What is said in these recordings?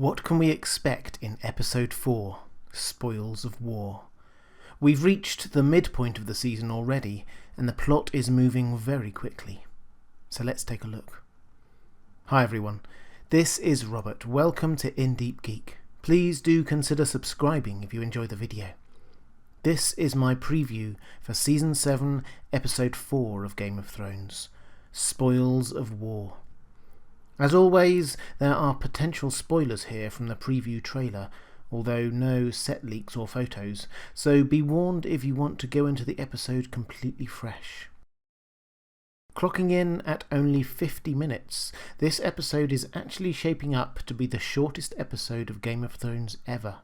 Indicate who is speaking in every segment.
Speaker 1: What can we expect in Episode 4, Spoils of War? We've reached the midpoint of the season already, and the plot is moving very quickly. So let's take a look. Hi everyone, this is Robert. Welcome to Deep Geek. Please do consider subscribing if you enjoy the video. This is my preview for Season 7, Episode 4 of Game of Thrones, Spoils of War. As always, there are potential spoilers here from the preview trailer, although no set leaks or photos, so be warned if you want to go into the episode completely fresh. Clocking in at only 50 minutes, this episode is actually shaping up to be the shortest episode of Game of Thrones ever.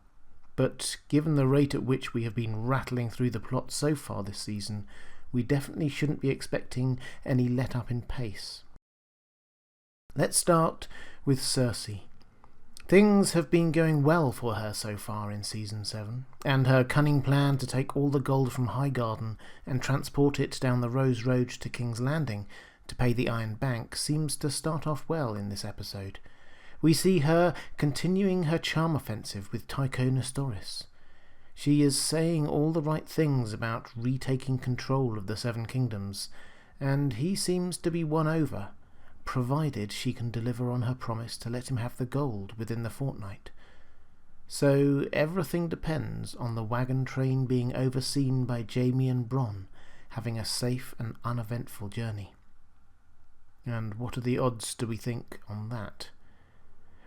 Speaker 1: But given the rate at which we have been rattling through the plot so far this season, we definitely shouldn't be expecting any let up in pace. Let's start with Cersei. Things have been going well for her so far in Season 7, and her cunning plan to take all the gold from Highgarden and transport it down the Rose Road to King's Landing to pay the Iron Bank seems to start off well in this episode. We see her continuing her charm offensive with Tycho Nestoris. She is saying all the right things about retaking control of the Seven Kingdoms, and he seems to be won over, provided she can deliver on her promise to let him have the gold within the fortnight. So everything depends on the wagon train being overseen by Jaime and Bronn having a safe and uneventful journey. And what are the odds, do we think, on that?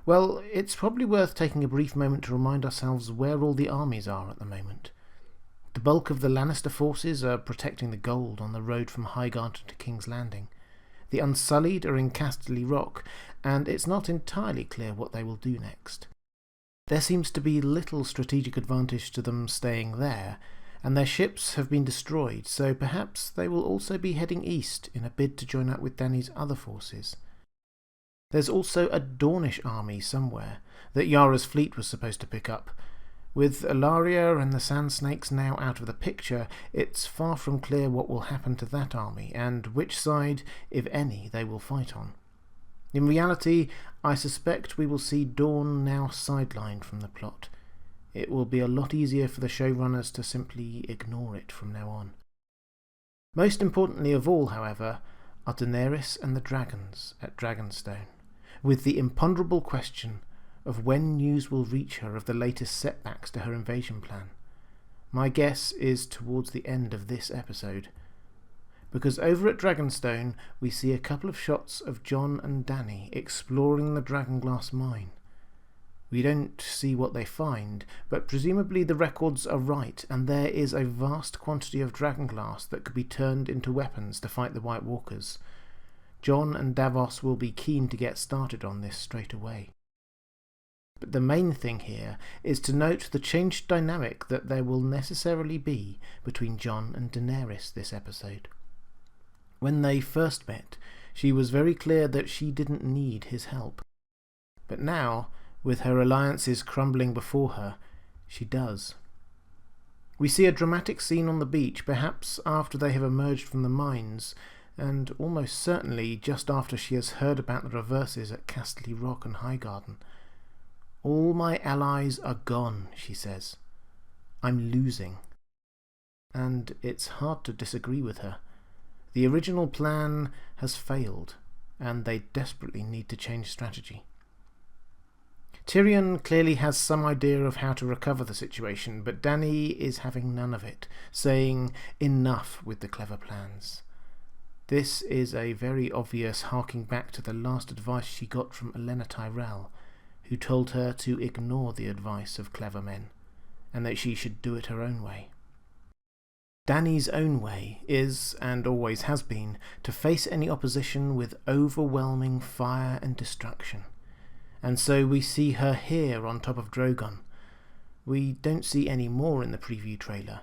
Speaker 1: Well, it's probably worth taking a brief moment to remind ourselves where all the armies are at the moment. The bulk of the Lannister forces are protecting the gold on the road from Highgarden to King's Landing. The Unsullied are in Casterly Rock, and it's not entirely clear what they will do next. There seems to be little strategic advantage to them staying there, and their ships have been destroyed, so perhaps they will also be heading east in a bid to join up with Dany's other forces. There's also a Dornish army somewhere that Yara's fleet was supposed to pick up. With Ellaria and the Sand Snakes now out of the picture, it's far from clear what will happen to that army and which side, if any, they will fight on. In reality, I suspect we will see Dorne now sidelined from the plot. It will be a lot easier for the showrunners to simply ignore it from now on. Most importantly of all, however, are Daenerys and the dragons at Dragonstone, with the imponderable question of when news will reach her of the latest setbacks to her invasion plan. My guess is towards the end of this episode, because over at Dragonstone we see a couple of shots of Jon and Dany exploring the Dragonglass mine. We don't see what they find, but presumably the records are right and there is a vast quantity of Dragonglass that could be turned into weapons to fight the White Walkers. Jon and Davos will be keen to get started on this straight away. But the main thing here is to note the changed dynamic that there will necessarily be between Jon and Daenerys this episode. When they first met, she was very clear that she didn't need his help. But now, with her alliances crumbling before her, she does. We see a dramatic scene on the beach, perhaps after they have emerged from the mines, and almost certainly just after she has heard about the reverses at Casterly Rock and Highgarden. "All my allies are gone," she says. "I'm losing." And it's hard to disagree with her. The original plan has failed, and they desperately need to change strategy. Tyrion clearly has some idea of how to recover the situation, but Dany is having none of it, saying enough with the clever plans. This is a very obvious harking back to the last advice she got from Olenna Tyrell, who told her to ignore the advice of clever men, and that she should do it her own way. Dany's own way is, and always has been, to face any opposition with overwhelming fire and destruction. And so we see her here on top of Drogon. We don't see any more in the preview trailer,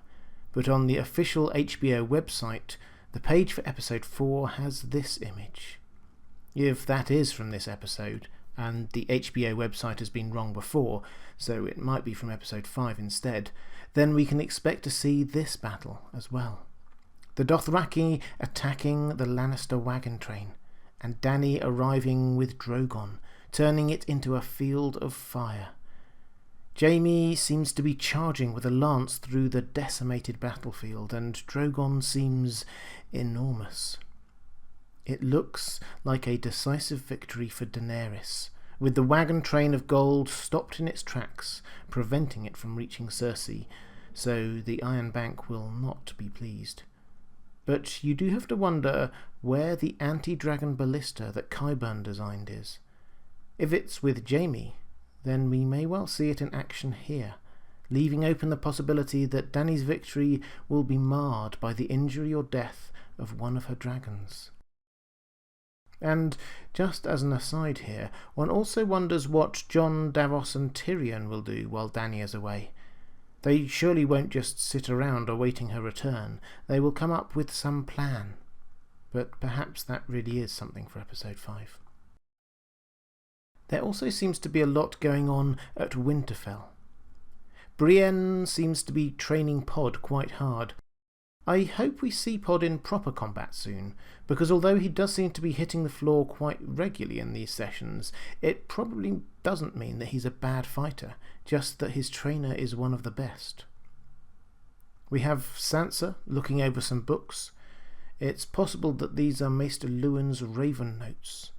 Speaker 1: but on the official HBO website, the page for episode 4 has this image. If that is from this episode, and the HBO website has been wrong before, so it might be from episode 5 instead, then we can expect to see this battle as well. The Dothraki attacking the Lannister wagon train, and Dany arriving with Drogon turning it into a field of fire. Jaime seems to be charging with a lance through the decimated battlefield, and Drogon seems enormous. It looks like a decisive victory for Daenerys, with the wagon train of gold stopped in its tracks, preventing it from reaching Cersei, so the Iron Bank will not be pleased. But you do have to wonder where the anti-dragon ballista that Qyburn designed is. If it's with Jaime, then we may well see it in action here, leaving open the possibility that Dany's victory will be marred by the injury or death of one of her dragons. And just as an aside here, one also wonders what Jon, Davos and Tyrion will do while Dany is away. They surely won't just sit around awaiting her return. They will come up with some plan. But perhaps that really is something for episode 5. There also seems to be a lot going on at Winterfell. Brienne seems to be training Pod quite hard. I hope we see Pod in proper combat soon, because although he does seem to be hitting the floor quite regularly in these sessions, it probably doesn't mean that he's a bad fighter, just that his trainer is one of the best. We have Sansa looking over some books. It's possible that these are Maester Luwin's Raven notes.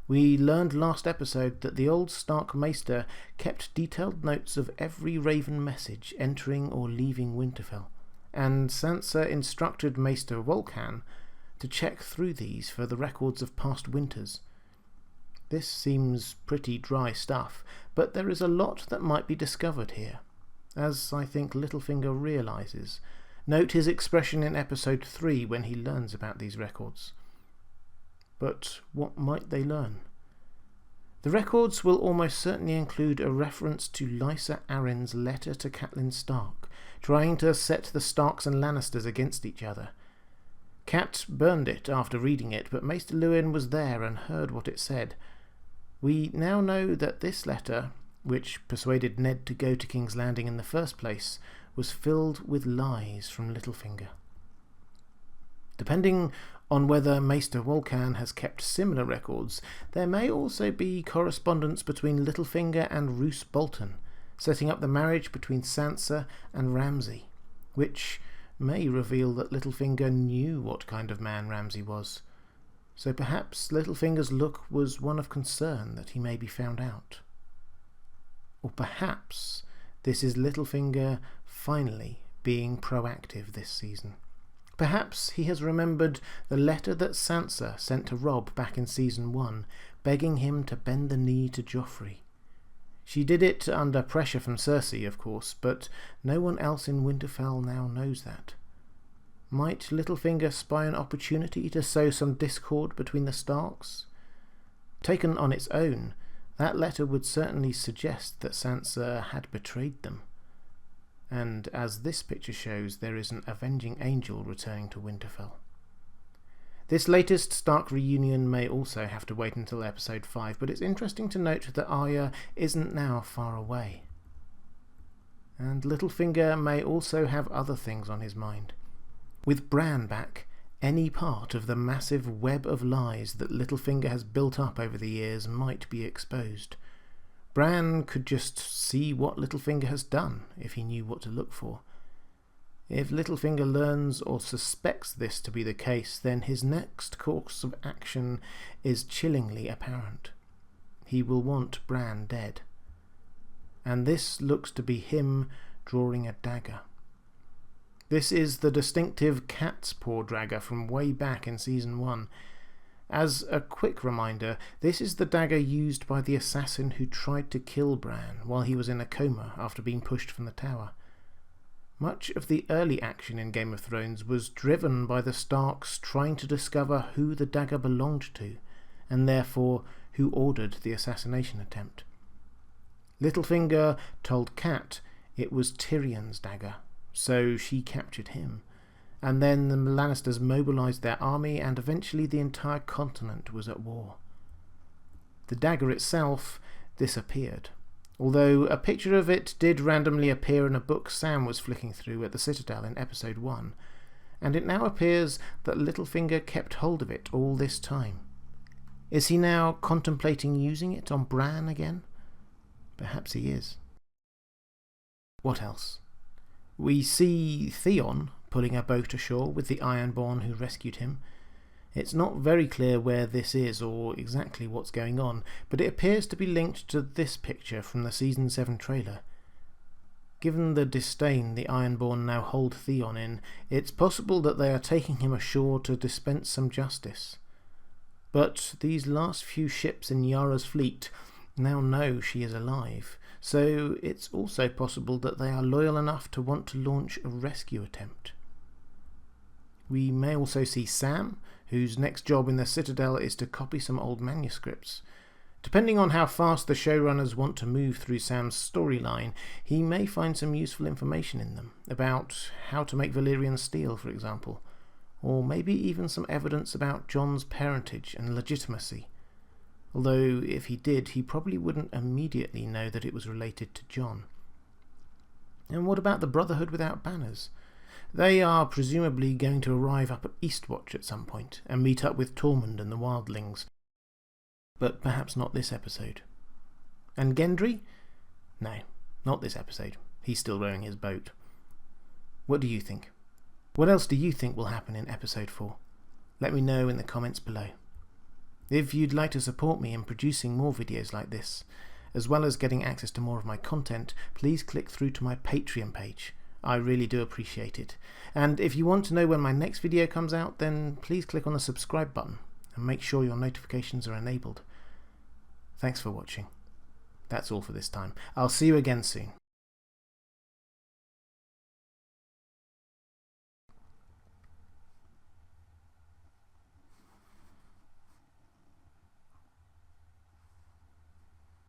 Speaker 1: We learned last episode that the old Stark Maester kept detailed notes of every Raven message entering or leaving Winterfell, and Sansa instructed Maester Wolkan to check through these for the records of past winters. This seems pretty dry stuff, but there is a lot that might be discovered here, as I think Littlefinger realises. Note his expression in episode 3 when he learns about these records. But what might they learn? The records will almost certainly include a reference to Lysa Arryn's letter to Catelyn Stark, trying to set the Starks and Lannisters against each other. Cat burned it after reading it, but Maester Luwin was there and heard what it said. We now know that this letter, which persuaded Ned to go to King's Landing in the first place, was filled with lies from Littlefinger. Depending on whether Maester Wolkan has kept similar records, there may also be correspondence between Littlefinger and Roose Bolton, setting up the marriage between Sansa and Ramsay, which may reveal that Littlefinger knew what kind of man Ramsay was. So perhaps Littlefinger's look was one of concern that he may be found out. Or perhaps this is Littlefinger finally being proactive this season. Perhaps he has remembered the letter that Sansa sent to Robb back in Season 1, begging him to bend the knee to Joffrey. She did it under pressure from Cersei, of course, but no one else in Winterfell now knows that. Might Littlefinger spy an opportunity to sow some discord between the Starks? Taken on its own, that letter would certainly suggest that Sansa had betrayed them. And as this picture shows, there is an avenging angel returning to Winterfell. This latest Stark reunion may also have to wait until episode 5, but it's interesting to note that Arya isn't now far away. And Littlefinger may also have other things on his mind. With Bran back, any part of the massive web of lies that Littlefinger has built up over the years might be exposed. Bran could just see what Littlefinger has done if he knew what to look for. If Littlefinger learns or suspects this to be the case, then his next course of action is chillingly apparent. He will want Bran dead. And this looks to be him drawing a dagger. This is the distinctive cat's paw dagger from way back in Season 1. As a quick reminder, this is the dagger used by the assassin who tried to kill Bran while he was in a coma after being pushed from the tower. Much of the early action in Game of Thrones was driven by the Starks trying to discover who the dagger belonged to, and therefore who ordered the assassination attempt. Littlefinger told Cat it was Tyrion's dagger, so she captured him. And then the Lannisters mobilised their army, and eventually the entire continent was at war. The dagger itself disappeared, although a picture of it did randomly appear in a book Sam was flicking through at the Citadel in episode 1, and it now appears that Littlefinger kept hold of it all this time. Is he now contemplating using it on Bran again? Perhaps he is. What else? We see Theon pulling a boat ashore with the Ironborn who rescued him. It's not very clear where this is or exactly what's going on, but it appears to be linked to this picture from the Season 7 trailer. Given the disdain the Ironborn now hold Theon in, it's possible that they are taking him ashore to dispense some justice. But these last few ships in Yara's fleet now know she is alive, so it's also possible that they are loyal enough to want to launch a rescue attempt. We may also see Sam, whose next job in the Citadel is to copy some old manuscripts. Depending on how fast the showrunners want to move through Sam's storyline, he may find some useful information in them, about how to make Valyrian steel, for example, or maybe even some evidence about Jon's parentage and legitimacy. Although, if he did, he probably wouldn't immediately know that it was related to Jon. And what about the Brotherhood without banners? They are presumably going to arrive up at Eastwatch at some point and meet up with Tormund and the Wildlings. But perhaps not this episode. And Gendry? No, not this episode. He's still rowing his boat. What do you think? What else do you think will happen in episode 4? Let me know in the comments below. If you'd like to support me in producing more videos like this, as well as getting access to more of my content, please click through to my Patreon page. I really do appreciate it. And if you want to know when my next video comes out, then please click on the subscribe button and make sure your notifications are enabled. Thanks for watching. That's all for this time. I'll see you again soon.